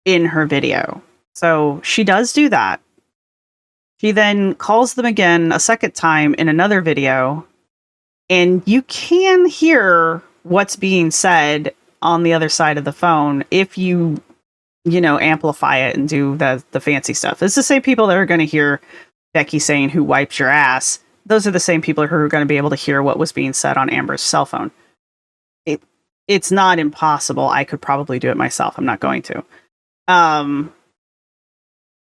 in her video. So she does do that. She then calls them again a second time in another video, and you can hear what's being said on the other side of the phone if you amplify it and do the fancy stuff. It's the same people that are going to hear Becky saying, "Who wipes your ass?" Those are the same people who are going to be able to hear what was being said on Amber's cell phone. It's not impossible. I could probably do it myself. I'm not going to.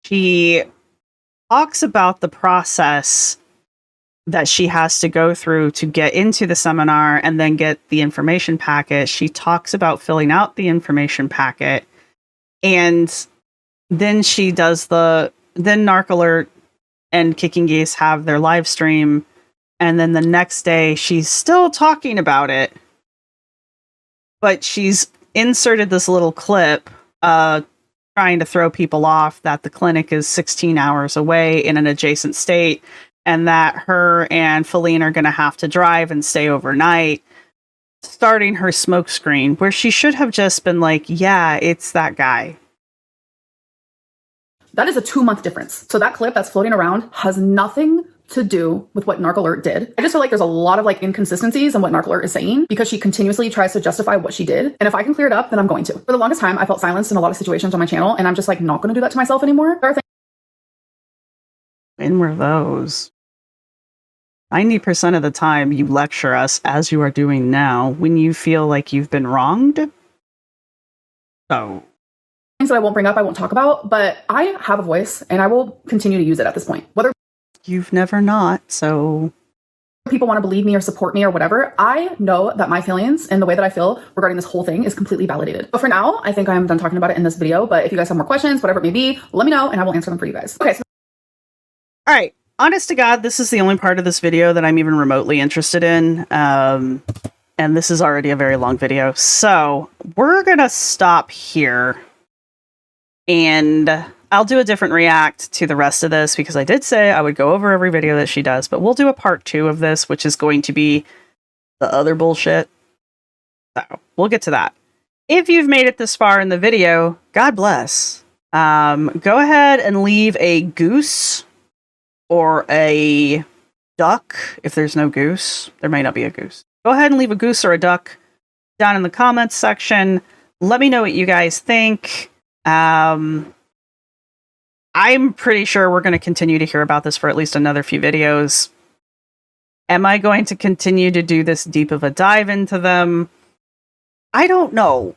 She talks about the process that she has to go through to get into the seminar and then get the information packet. She talks about filling out the information packet, and then she does then Narc Alert and Kicking Geese have their live stream, and then the next day she's still talking about it, but she's inserted this little clip trying to throw people off that the clinic is 16 hours away in an adjacent state, and that her and Feline are going to have to drive and stay overnight, starting her smokescreen, where she should have just been like, yeah, it's that guy. That is a 2-month difference. So that clip that's floating around has nothing to do with what Narc Alert did. I just feel like there's a lot of inconsistencies in what Narc Alert is saying, because she continuously tries to justify what she did. And if I can clear it up, then I'm going to. For the longest time, I felt silenced in a lot of situations on my channel, and I'm just not going to do that to myself anymore. There are When were those? 90% of the time you lecture us, as you are doing now, when you feel like you've been wronged. So things that I won't bring up, I won't talk about, but I have a voice and I will continue to use it at this point. Whether you've never not, so people want to believe me or support me or whatever, I know that my feelings and the way that I feel regarding this whole thing is completely validated. But for now, I think I'm done talking about it in this video. But if you guys have more questions, whatever it may be, let me know and I will answer them for you guys. Okay. All right. Honest to God, this is the only part of this video that I'm even remotely interested in. And this is already a very long video. So we're going to stop here. And I'll do a different react to the rest of this, because I did say I would go over every video that she does, but we'll do a part 2 of this, which is going to be the other bullshit. So we'll get to that. If you've made it this far in the video, God bless. Go ahead and leave a goose or a duck. If there's no goose, there may not be a goose. Go ahead and leave a goose or a duck down in the comments section. Let me know what you guys think. I'm pretty sure we're going to continue to hear about this for at least another few videos. Am I going to continue to do this deep of a dive into them? I don't know.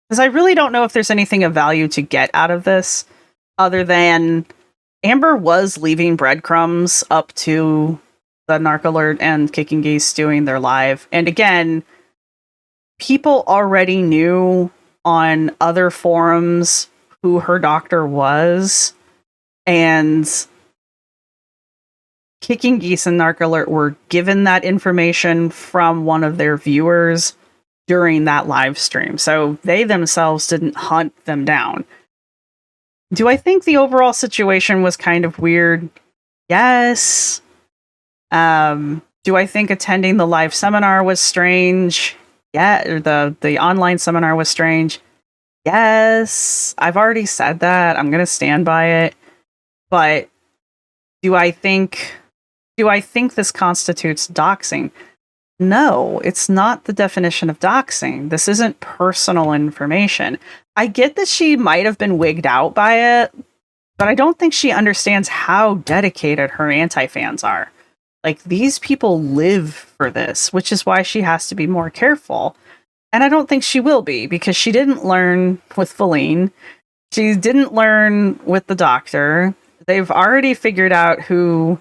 Because I really don't know if there's anything of value to get out of this, other than Amber was leaving breadcrumbs up to the Narc Alert and Kicking Geese doing their live. And again, people already knew on other forums who her doctor was, and Kicking Geese and Narc Alert were given that information from one of their viewers during that live stream. So they themselves didn't hunt them down. Do I think the overall situation was kind of weird? Yes. Do I think attending the live seminar was strange? Yeah, or the online seminar was strange. Yes, I've already said that. I'm going to stand by it. But do I think this constitutes doxing? No, it's not the definition of doxing. This isn't personal information. I get that she might have been wigged out by it, but I don't think she understands how dedicated her anti-fans are. These people live for this, which is why she has to be more careful. And I don't think she will be, because she didn't learn with Feline. She didn't learn with the doctor. They've already figured out who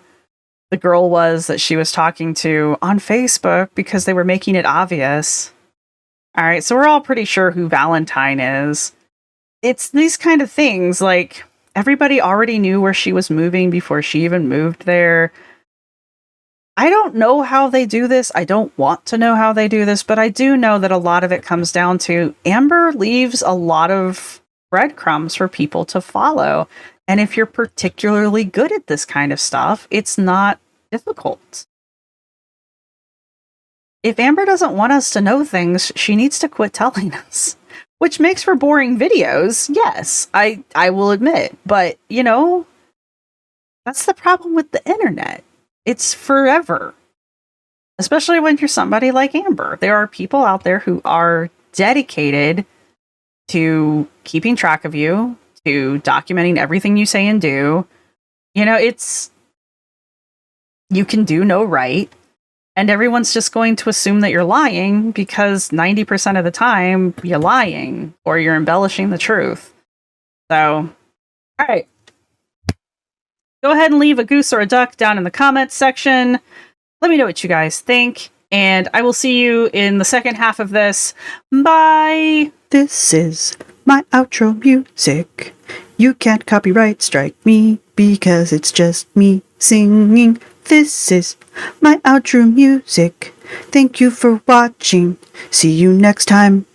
the girl was that she was talking to on Facebook, because they were making it obvious. All right, so we're all pretty sure who Valentine is. it's these kind of things, like, everybody already knew where she was moving before she even moved there. I don't know how they do this. I don't want to know how they do this, but I do know that a lot of it comes down to Amber leaves a lot of breadcrumbs for people to follow. And if you're particularly good at this kind of stuff, it's not difficult. If Amber doesn't want us to know things, she needs to quit telling us. Which makes for boring videos, yes, I will admit. But, you know, that's the problem with the internet. It's forever. Especially when you're somebody like Amber. There are people out there who are dedicated to keeping track of you, to documenting everything you say and do. You know, you can do no right. And everyone's just going to assume that you're lying because 90% of the time you're lying or you're embellishing the truth. So, all right. Go ahead and leave a goose or a duck down in the comments section. Let me know what you guys think. And I will see you in the second half of this. Bye. This is my outro music. You can't copyright strike me because it's just me singing. This is my outro music. Thank you for watching. See you next time.